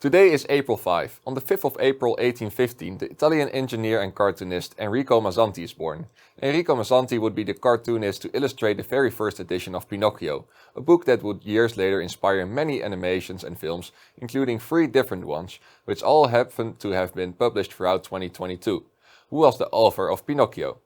Today is April 5. On the 5th of April 1815, the Italian engineer and cartoonist Enrico Mazzanti is born. Enrico Mazzanti would be the cartoonist to illustrate the very first edition of Pinocchio, a book that would years later inspire many animations and films, including 3 different ones, which all happen to have been published throughout 2022. Who was the author of Pinocchio?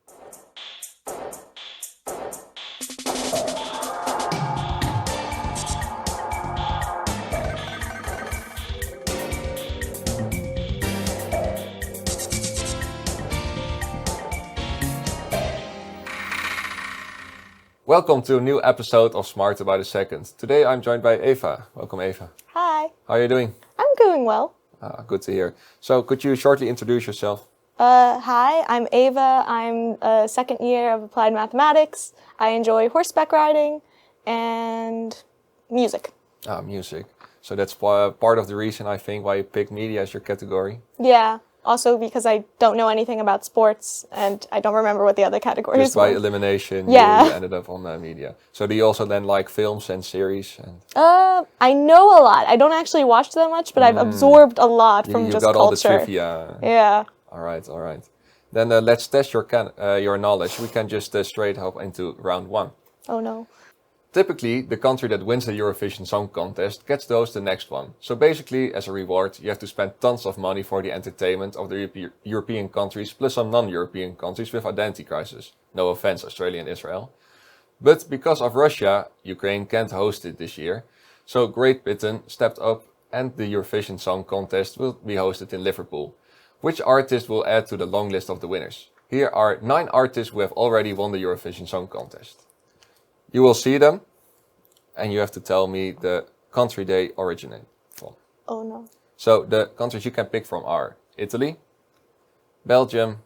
Welcome to a new episode of Smarter by the Second. Today I'm joined by Eva. Welcome, Eva. Hi. How are you doing? I'm doing well. Good to hear. So could you shortly introduce yourself? Hi, I'm Eva. I'm a second year of applied mathematics. I enjoy horseback riding and music. Music. So that's part of the reason I think why you picked media as your category. Yeah, also because I don't know anything about sports and I don't remember what the other categories Just by were. elimination, Yeah. you ended up on media. So do you also then like films and series? And I know a lot. I don't actually watch that much, but I've absorbed a lot from you just got culture. all the trivia. Yeah. All right. Then let's test your knowledge. We can just straight hop into round 1. Oh no. Typically, the country that wins the Eurovision Song Contest gets to host the next one. So basically, as a reward, you have to spend tons of money for the entertainment of the European countries, plus some non-European countries with identity crisis. No offense, Australia and Israel. But because of Russia, Ukraine can't host it this year. So Great Britain stepped up and the Eurovision Song Contest will be hosted in Liverpool. Which artist will add to the long list of the winners? Here are 9 artists who have already won the Eurovision Song Contest. You will see them, and you have to tell me the country they originate from. Oh no. So the countries you can pick from are Italy, Belgium,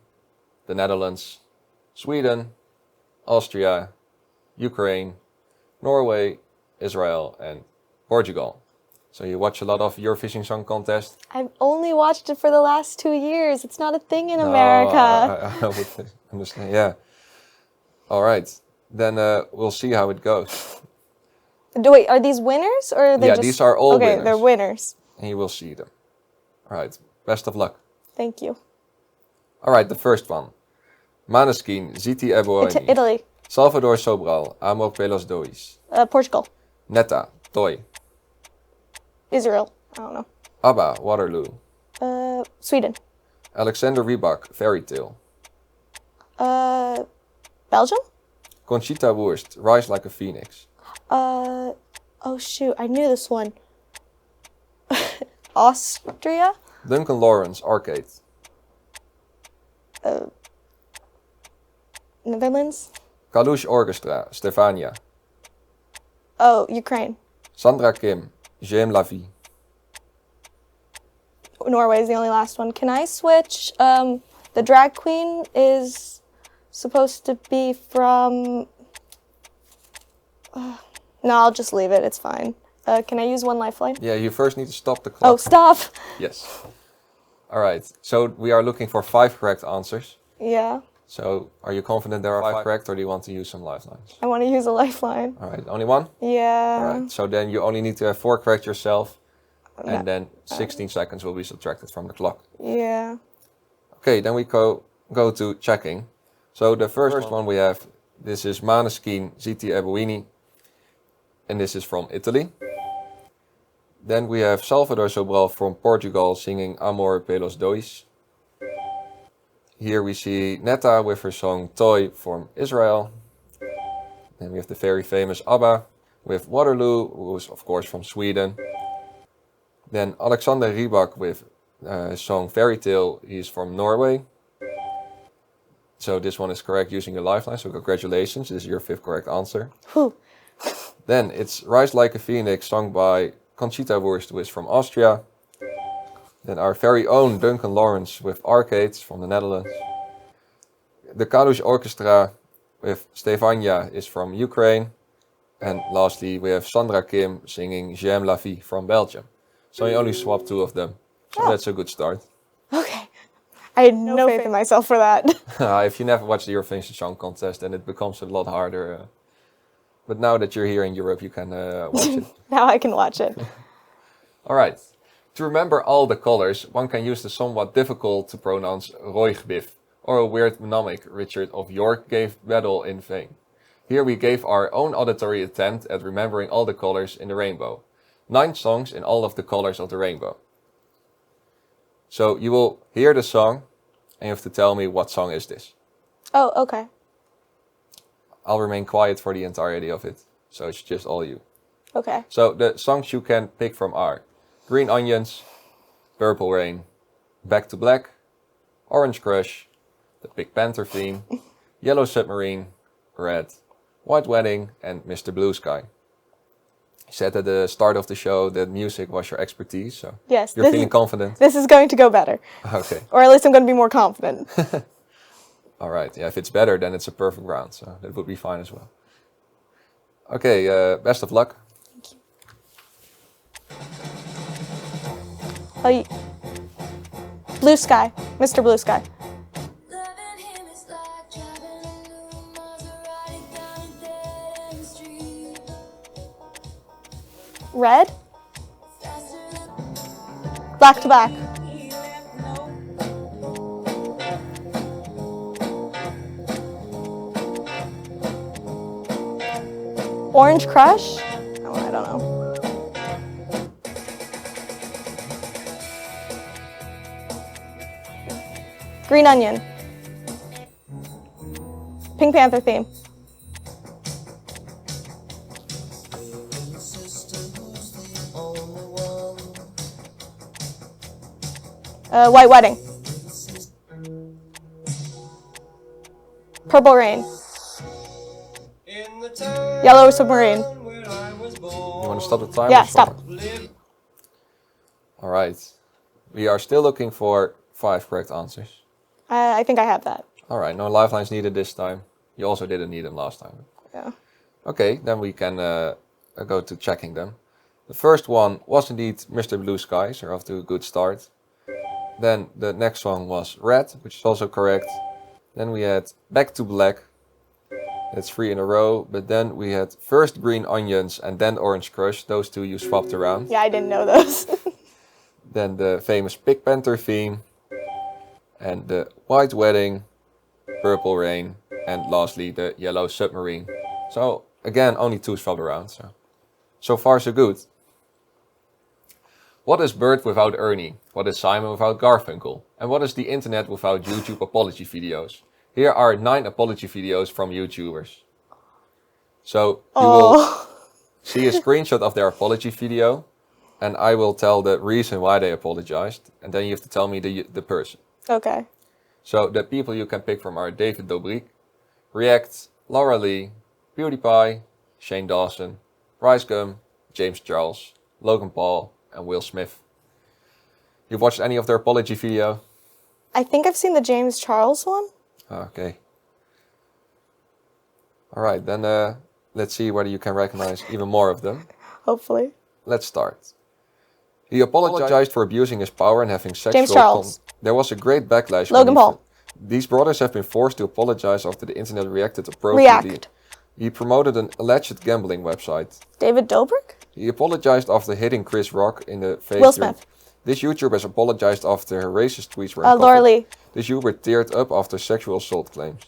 the Netherlands, Sweden, Austria, Ukraine, Norway, Israel, and Portugal. So you watch a lot of Eurovision Song Contest? I've only watched it for the last 2 years. It's not a thing in America. I would understand, yeah. All right. Then we'll see how it goes. Wait, are these winners or are they Yeah, just... these are all okay, winners. they're winners. And you will see them. All right. Best of luck. Thank you. All right, the first one. Maneskin, Ziti e Boemi. Italy. Salvador Sobral, Amor pelos dois. Portugal. Netta, Toy. Israel. I don't know. ABBA, Waterloo. Sweden. Alexander Rybak, Fairy Tale. Belgium? Conchita Wurst, Rise Like a Phoenix. Oh shoot, I knew this one. Austria? Duncan Lawrence, Arcade. Netherlands? Kalush Orchestra, Stefania. Oh, Ukraine. Sandra Kim, J'aime la vie. Norway is the only last one. Can I switch? The drag queen is supposed to be from... no, I'll just leave it. It's fine. Can I use one lifeline? Yeah, you first need to stop the clock. Oh, stop! Yes. All right, so we are looking for 5 correct answers. Yeah. So are you confident there are 5 correct, or do you want to use some lifelines? I want to use a lifeline. All right, only one? Yeah. All right, so then you only need to have 4 correct yourself, and then 16 seconds will be subtracted from the clock. Yeah. Okay, then we go to checking. So the first one we have, this is Maneskin, Ziti e Boemi, and this is from Italy. Then we have Salvador Sobral from Portugal singing Amor pelos dois. Here we see Netta with her song Toy from Israel. Then we have the very famous ABBA with Waterloo, who is of course from Sweden. Then Alexander Rybak with his song Fairy Tale, he's from Norway. So this one is correct using a lifeline, so congratulations, this is your 5th correct answer. Whew. Then it's Rise Like a Phoenix, sung by Conchita Wurst, who is from Austria. Then our very own Duncan Lawrence with Arcades from the Netherlands. The Kalush Orchestra with Stefania is from Ukraine. And lastly, we have Sandra Kim singing J'aime la vie from Belgium. So you only swapped 2 of them. So that's a good start. Okay. I had no faith in myself for that. If you never watched the Eurovision Song Contest, then it becomes a lot harder. But now that you're here in Europe, you can watch it. Now I can watch it. All right. To remember all the colors, one can use the somewhat difficult to pronounce Roigbif, or a weird mnemonic Richard of York gave battle in vain. Here we gave our own auditory attempt at remembering all the colors in the rainbow. 9 songs in all of the colors of the rainbow. So you will hear the song, and you have to tell me what song is this. Oh, okay. I'll remain quiet for the entirety of it, so it's just all you. Okay. So the songs you can pick from are Green Onions, Purple Rain, Back to Black, Orange Crush, The Pink Panther Theme, Yellow Submarine, Red, White Wedding, and Mr. Blue Sky. You said at the start of the show that music was your expertise, so Yes. you're feeling confident? This is going to go better. Okay. Or at least I'm going to be more confident. All right. Yeah, if it's better, then it's a perfect round, so that would be fine as well. Okay, best of luck. Oh, Blue Sky. Mr. Blue Sky. Red. Black to Black. Orange Crush? Oh, I don't know. Green Onion. Pink Panther Theme. White Wedding. Purple Rain. Yellow Submarine. You want to stop the timer? Yeah, stop. All right. We are still looking for 5 correct answers. I think I have that. All right, no lifelines needed this time. You also didn't need them last time. Yeah. Okay, then we can go to checking them. The first one was indeed Mr. Blue Sky, so we're off to a good start. Then the next one was Red, which is also correct. Then we had Back to Black. That's 3 in a row. But then we had first Green Onions and then Orange Crush. Those two you swapped around. Yeah, I didn't know those. Then the famous Pink Panther Theme. And the White Wedding, Purple Rain, and lastly the Yellow Submarine. So again, only 2 swapped around. So far so good. What is Bert without Ernie? What is Simon without Garfunkel? And what is the internet without YouTube apology videos? Here are 9 apology videos from YouTubers. So you will see a screenshot of their apology video, and I will tell the reason why they apologized, and then you have to tell me the person. Okay. So the people you can pick from are David Dobrik, React, Laura Lee, PewDiePie, Shane Dawson, Rice Gum, James Charles, Logan Paul, and Will Smith. You've watched any of their apology video? I think I've seen the James Charles one. Okay. All right, then let's see whether you can recognize even more of them. Hopefully. Let's start. He apologized for abusing his power and having sexual... James Charles. There was a great backlash. Logan Paul. These brothers have been forced to apologize after the internet reacted appropriately. React. He promoted an alleged gambling website. David Dobrik? He apologized after hitting Chris Rock in the face. Will Smith. This YouTuber has apologized after her racist tweets were Laura Lee. This YouTuber teared up after sexual assault claims.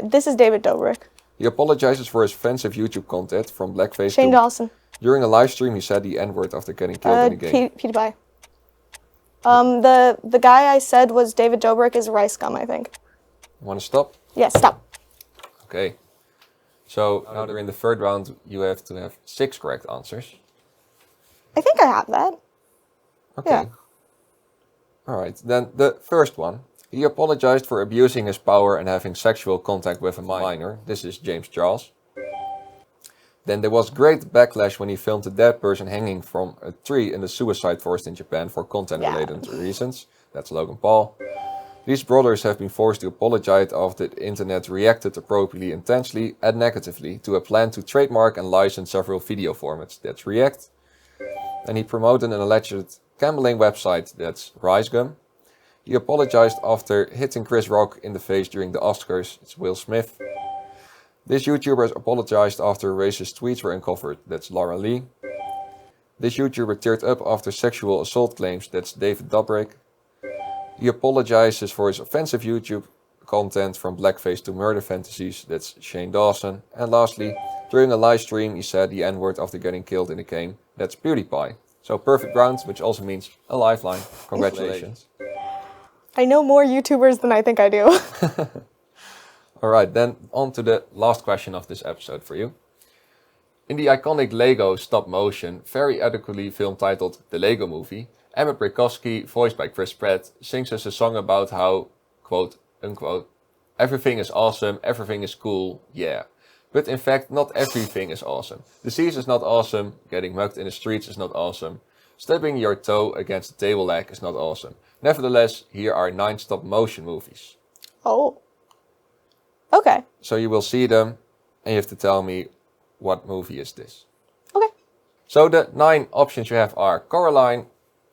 This is David Dobrik. He apologizes for his offensive YouTube content from blackface Shane Dawson. During a live stream, he said the N-word after getting killed in a game. PewDiePie. The guy I said was David Dobrik is Rice Gum, I think. You want to stop? Yes, stop. Okay. So now they're in the third round. You have to have 6 correct answers. I think I have that. Okay. Yeah. All right. Then the first one. He apologized for abusing his power and having sexual contact with a minor. This is James Charles. Then there was great backlash when he filmed a dead person hanging from a tree in the suicide forest in Japan for content-related reasons. That's Logan Paul. These brothers have been forced to apologize after the internet reacted appropriately, intensely, and negatively to a plan to trademark and license several video formats. That's React. And he promoted an alleged gambling website. That's Rice Gum. He apologized after hitting Chris Rock in the face during the Oscars. It's Will Smith. This YouTuber has apologized after racist tweets were uncovered. That's Laura Lee. This YouTuber teared up after sexual assault claims. That's David Dobrik. He apologizes for his offensive YouTube content from blackface to murder fantasies. That's Shane Dawson. And lastly, during a live stream he said the N-word after getting killed in a game. That's PewDiePie. So perfect round, which also means a lifeline. Congratulations. I know more YouTubers than I think I do. Alright, then on to the last question of this episode for you. In the iconic Lego stop-motion, very adequately film titled The Lego Movie, Emmett Brakowski, voiced by Chris Pratt, sings us a song about how, quote, unquote, everything is awesome, everything is cool, yeah. But in fact, not everything is awesome. The seas is not awesome, getting mugged in the streets is not awesome, stubbing your toe against a table leg is not awesome. Nevertheless, here are 9 stop-motion movies. Oh. Okay. So you will see them, and you have to tell me what movie is this. Okay. So the 9 options you have are Coraline,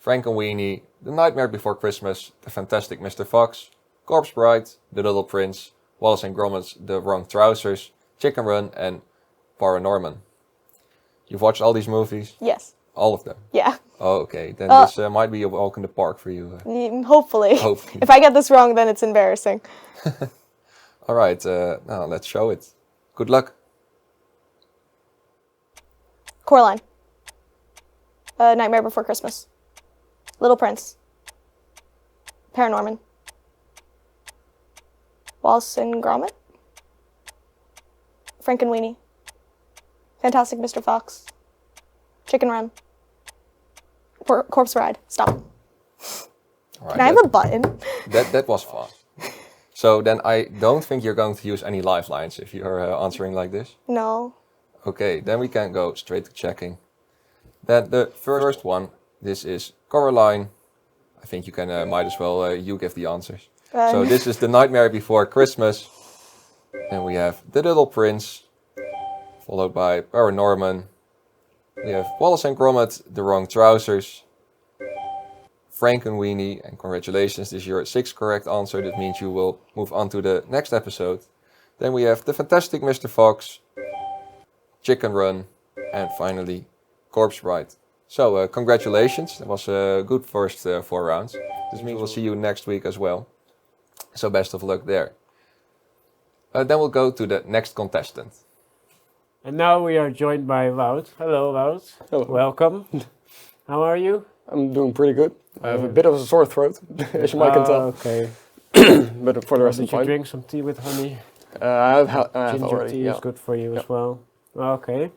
Frankenweenie, The Nightmare Before Christmas, The Fantastic Mr. Fox, Corpse Bride, The Little Prince, Wallace and Gromit's The Wrong Trousers, Chicken Run, and Paranorman. You've watched all these movies? Yes. All of them? Yeah. Oh, okay. Then this might be a walk in the park for you. Hopefully. Hopefully. If I get this wrong, then it's embarrassing. Alright, now let's show it. Good luck. Coraline. Nightmare Before Christmas. Little Prince. Paranorman. Wallace and Gromit. Frankenweenie. Fantastic Mr. Fox. Chicken Run. Corpse Bride. Stop. Alright, Can I have a button? That was fast. So then I don't think you're going to use any lifelines if you're answering like this. No. Okay, then we can go straight to checking. Then the first one, this is Coraline. I think you can, might as well, you give the answers. So this is The Nightmare Before Christmas. And we have The Little Prince, followed by Paranorman. We have Wallace and Gromit, The Wrong Trousers. Frankenweenie, and congratulations, this is your 6th correct answer. That means you will move on to the next episode. Then we have The Fantastic Mr. Fox, Chicken Run, and finally Corpse Bride. So congratulations, that was a good first 4 rounds. This means we'll see you next week as well. So best of luck there. Then we'll go to the next contestant. And now we are joined by Wout. Hello, Wout. Hello. Welcome. How are you? I'm doing pretty good. I have a bit of a sore throat, as you might can tell. Okay. But for the rest, I'm Did you fine. drink some tea with honey? I have Ginger already. tea Yeah. is good for you Yeah. as well. Okay.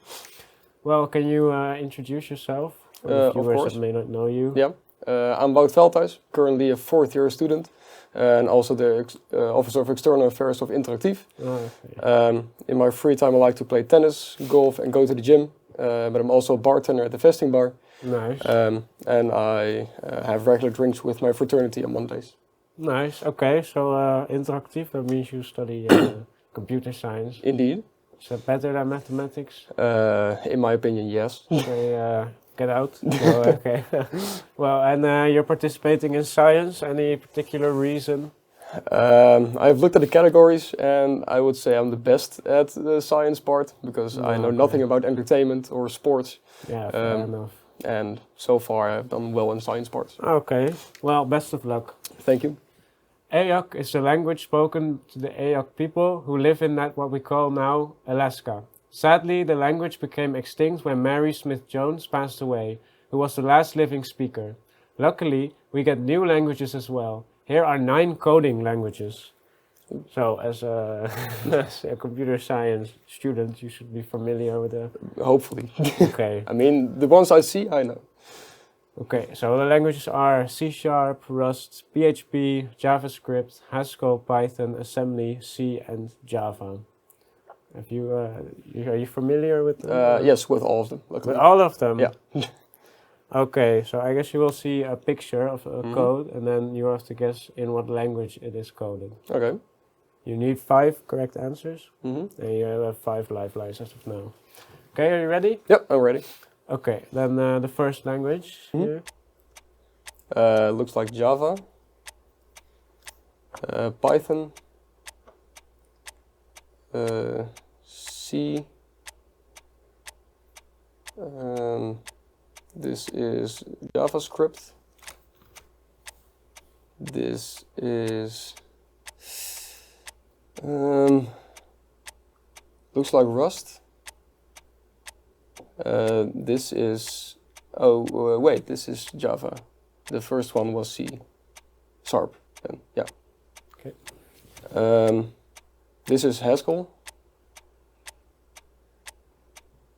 Well, can you introduce yourself for the Of viewers course. that may not know you? Yeah. I'm Wout Veldhuis, currently a 4th-year student, and also the Officer of External Affairs of Interactief. Oh, okay. In my free time, I like to play tennis, golf, and go to the gym. But I'm also a bartender at the Vesting Bar. Nice. And I have regular drinks with my fraternity on Mondays. Nice. Okay, so interactive, that means you study computer science. Indeed. Is that better than mathematics? In my opinion, yes. Okay, get out. So, okay. Well, and you're participating in science. Any particular reason? I've looked at the categories and I would say I'm the best at the science part because I know nothing about entertainment or sports. Yeah, fair enough. And so far I've done well in science parts. Okay, well, best of luck. Thank you. Ayak is the language spoken to the Ayak people who live in that what we call now Alaska. Sadly, the language became extinct when Mary Smith Jones passed away, who was the last living speaker. Luckily, we get new languages as well. Here are 9 coding languages. So, as a, as a computer science student, you should be familiar with the... Hopefully. Okay. I mean, the ones I see, I know. Okay, so the languages are C#, Rust, PHP, JavaScript, Haskell, Python, Assembly, C, and Java. Have you, are you familiar with them? Yes, with all of them. With Luckily. all of them? Yeah. Okay, so I guess you will see a picture of a code, and then you have to guess in what language it is coded. Okay. You need 5 correct answers, Mm-hmm. and you have 5 lifelines as of now. Okay, are you ready? Yep, I'm ready. Okay, then the first language here. Looks like Java, Python, C, This is JavaScript. This is looks like Rust. This is wait, this is Java. The first one was C Sharp. Then yeah. Okay. This is Haskell.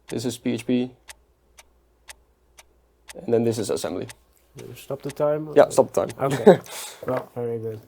This is PHP. And then this is assembly. You stop the time? Yeah, stop the time. Okay. Well, very good.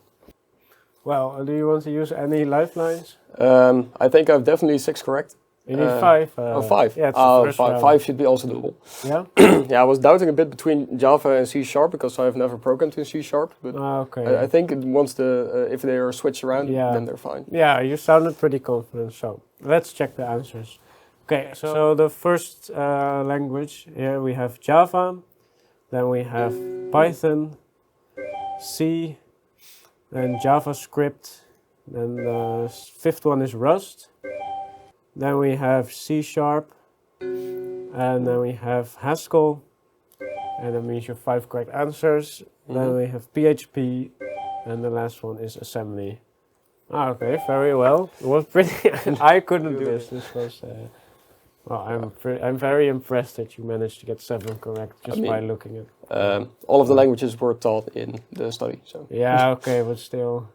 Well, do you want to use any lifelines? I think I've definitely 6 correct. You need 5. 5. Yeah, it's the first five, round. 5 should be also doable. Yeah? Yeah, I was doubting a bit between Java and C Sharp because I've never programmed in C Sharp. But Okay. I think once if they are switched around, Yeah. then they're fine. Yeah, you sounded pretty confident, so let's check the answers. Okay, so the first language, here we have Java, then we have Python, C, then JavaScript, then the fifth one is Rust, then we have C Sharp, and then we have Haskell, and that means you have 5 correct answers. Then we have PHP, and the last one is assembly. Ah, okay, very well. It was pretty. I couldn't do this. This was. Well, I'm very impressed that you managed to get 7 correct just by looking at. All of the languages were taught in the study. So Yeah, okay, but still,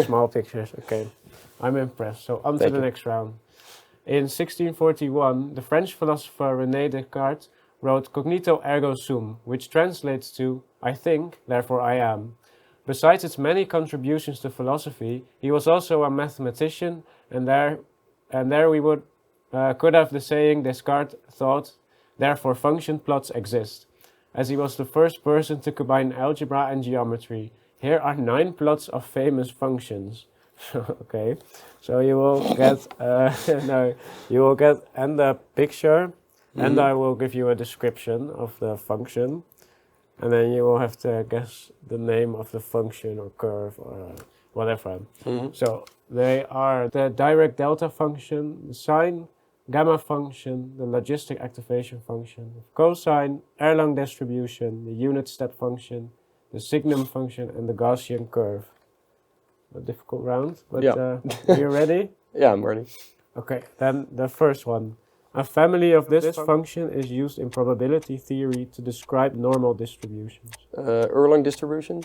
small pictures. Okay, I'm impressed. So on to the next round. In 1641, the French philosopher René Descartes wrote "Cognito ergo sum," which translates to "I think, therefore I am." Besides its many contributions to philosophy, he was also a mathematician, and there we would could have the saying Descartes thought, therefore function plots exist, as he was the first person to combine algebra and geometry. Here are 9 plots of famous functions. Okay, so you will get you will get and the picture, and I will give you a description of the function, and then you will have to guess the name of the function or curve or whatever. So they are the direct delta function, the sine, gamma function, the logistic activation function, cosine, Erlang distribution, the unit step function, the signum function, and the Gaussian curve. A difficult round, but are you ready? yeah, I'm ready. Okay, then the first one. A family of this function is used in probability theory to describe normal distributions. Erlang distribution,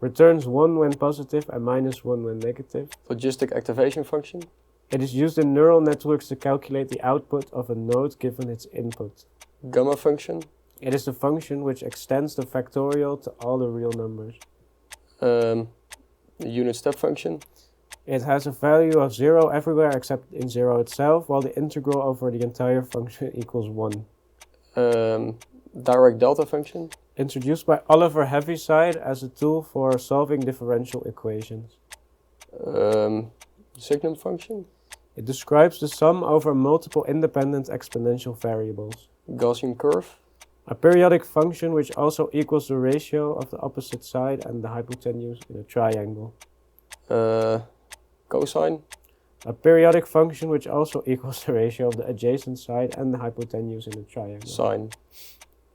Returns 1 when positive and -1 when negative. logistic activation function, It is used in neural networks to calculate the output of a node given its input. gamma function, It is the function which extends the factorial to all the real numbers. unit step function, It has a value of 0 everywhere except in 0 itself, while the integral over the entire function equals 1. direct delta function, Introduced by Oliver Heaviside as a tool for solving differential equations. signum function, It describes the sum over multiple independent exponential variables. Gaussian curve, A periodic function which also equals the ratio of the opposite side and the hypotenuse in a triangle. cosine, A periodic function which also equals the ratio of the adjacent side and the hypotenuse in a triangle. sine.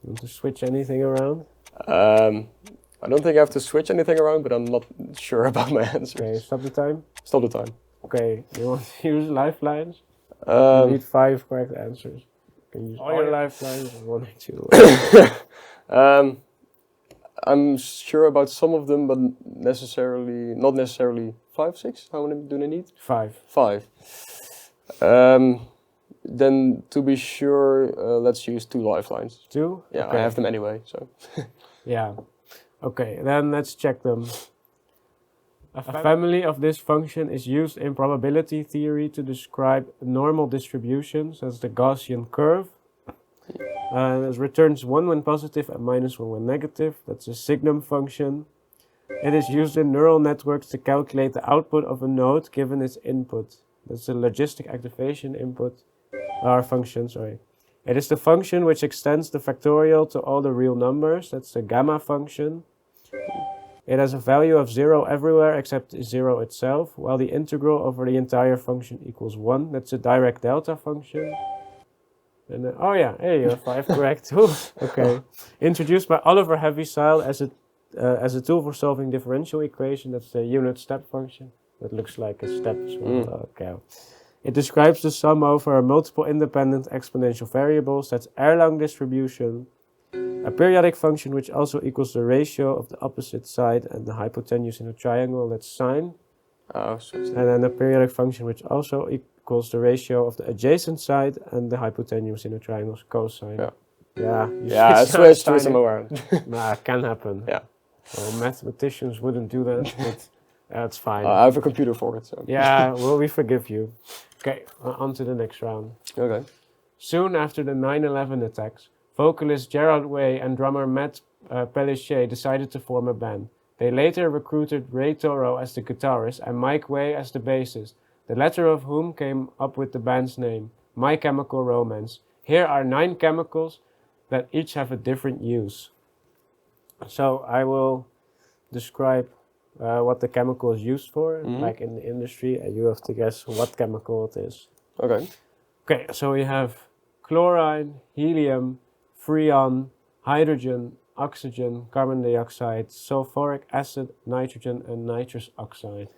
You want to switch anything around? I don't think I have to switch anything around, but I'm not sure about my answer. Okay, stop the time. Stop the time. Okay, you want to use lifelines? You need 5 correct answers. You can use all your lifelines, 1 or 2. I'm sure about some of them, but not necessarily 5, 6. How many do they need? 5. 5. Then to be sure, let's use 2 lifelines. 2? Yeah, okay. I have them anyway. So Yeah. Okay, then let's check them. A family of this function is used in probability theory to describe normal distributions, as the Gaussian curve. It returns 1 when positive and -1 when negative. That's a signum function. It is used in neural networks to calculate the output of a node given its input. That's a logistic activation function, sorry. It is the function which extends the factorial to all the real numbers. That's the gamma function. It has a value of 0 everywhere except 0 itself, while the integral over the entire function equals 1. That's a direct delta function. And oh yeah, hey, you have 5 correct. Whew, okay. Introduced by Oliver Heaviside as a tool for solving differential equation. That's the unit step function. That looks like a step as well. Okay. It describes the sum over multiple independent exponential variables. That's Erlang distribution. A periodic function which also equals the ratio of the opposite side and the hypotenuse in a triangle. That's sine. And then a periodic function which also equals the ratio of the adjacent side and the hypotenuse in a triangle is cosine. I switched them around. Nah, can happen. Yeah. Well, mathematicians wouldn't do that, but that's fine. I have a computer for it. So. Yeah, well, we forgive you. Okay, on to the next round. Okay. Soon after the 9/11 attacks, vocalist Gerard Way and drummer Matt Pelletier decided to form a band. They later recruited Ray Toro as the guitarist and Mike Way as the bassist, the latter of whom came up with the band's name, My Chemical Romance. Here are 9 chemicals that each have a different use. So I will describe what the chemical is used for, like in the industry, and you have to guess what chemical it is. Okay. Okay, so we have chlorine, helium, freon, hydrogen, oxygen, carbon dioxide, sulfuric acid, nitrogen, and nitrous oxide.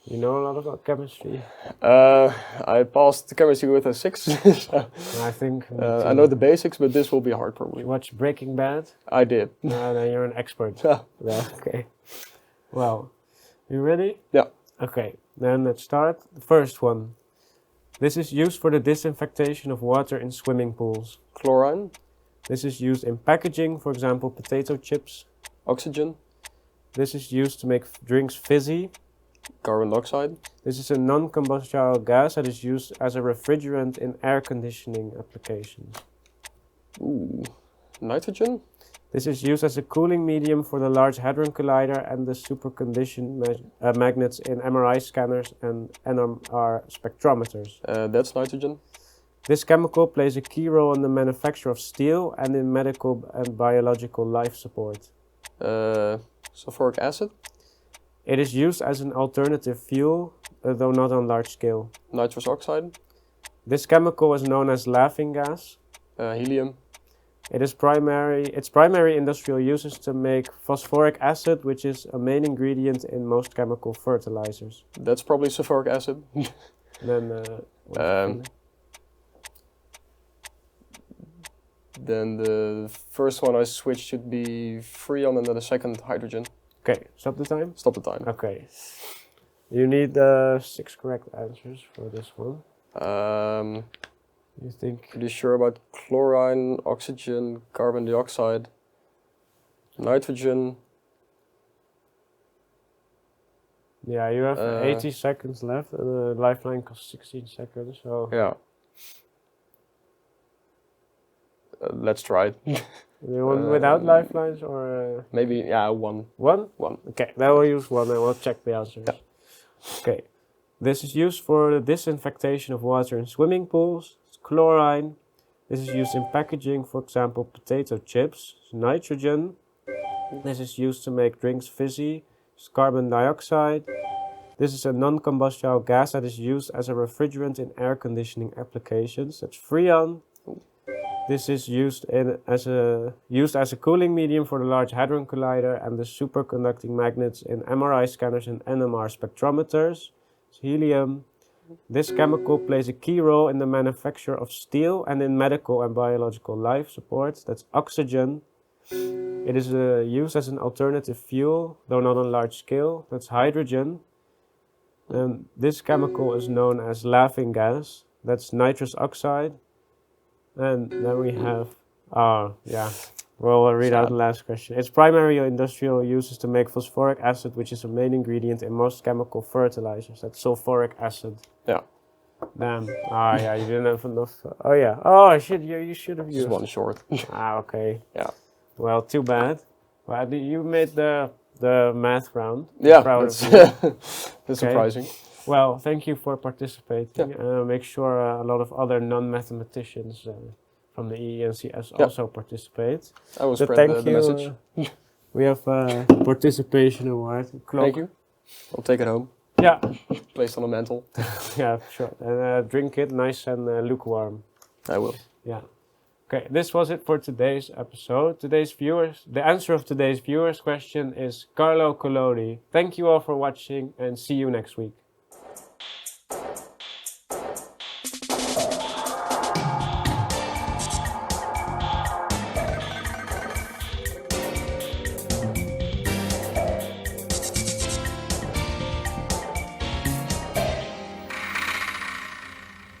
You know a lot about chemistry? I passed chemistry with a 6. So, I think. I know the basics, but this will be hard probably. You watch Breaking Bad? I did. Then you're an expert. Yeah. Yeah, okay. Well, you ready? Yeah. Okay, then let's start. The first one. This is used for the disinfectation of water in swimming pools. Chlorine. This is used in packaging, for example, potato chips. Oxygen. This is used to make drinks fizzy. Carbon dioxide. This is a non-combustible gas that is used as a refrigerant in air conditioning applications. Ooh. Nitrogen. This is used as a cooling medium for the Large Hadron Collider and the supercondition magnets in MRI scanners and NMR spectrometers. That's nitrogen. This chemical plays a key role in the manufacture of steel and in medical and biological life support. Sulfuric acid. It is used as an alternative fuel, though not on large scale. Nitrous oxide. This chemical is known as laughing gas. Helium. Its primary industrial use is to make phosphoric acid, which is a main ingredient in most chemical fertilizers. That's probably sulfuric acid. Then the first one I switched should be freon and then the second hydrogen. Okay, stop the time? Stop the time. Okay. You need 6 correct answers for this one. You think? Pretty sure about chlorine, oxygen, carbon dioxide, nitrogen. Yeah, you have 80 seconds left and the lifeline costs 16 seconds, so... Yeah. Let's try it. You want without lifelines or... Maybe, yeah, 1. 1? 1. Okay, then we'll use 1 and we'll check the answers. Yeah. Okay. This is used for the disinfectation of water in swimming pools. It's chlorine. This is used in packaging, for example, potato chips. It's nitrogen. This is used to make drinks fizzy. It's carbon dioxide. This is a non-combustible gas that is used as a refrigerant in air conditioning applications. That's freon. This is used as a cooling medium for the Large Hadron Collider and the superconducting magnets in MRI scanners and NMR spectrometers. It's helium. This chemical plays a key role in the manufacture of steel and in medical and biological life support. That's oxygen. It is used as an alternative fuel, though not on large scale. That's hydrogen. And this chemical is known as laughing gas. That's nitrous oxide. And then we have, we'll read out the last question. Its primary industrial use is to make phosphoric acid, which is a main ingredient in most chemical fertilizers. That's sulfuric acid. Yeah. Damn. Yeah, you didn't have enough. Oh, yeah. Oh, shit, you should have used. Just 1 short. Okay. Yeah. Well, too bad. Well, you made the math round. Yeah, that's surprising. Well, thank you for participating. Yeah. Make sure a lot of other non-mathematicians from the EENCS also participate. I will spread the message. We have a participation award. Clock. Thank you. I'll take it home. Yeah. Placed on the mantle. Yeah, sure. And drink it nice and lukewarm. I will. Yeah. Okay, this was it for today's episode. The answer of today's viewers' question is Carlo Collodi. Thank you all for watching and see you next week.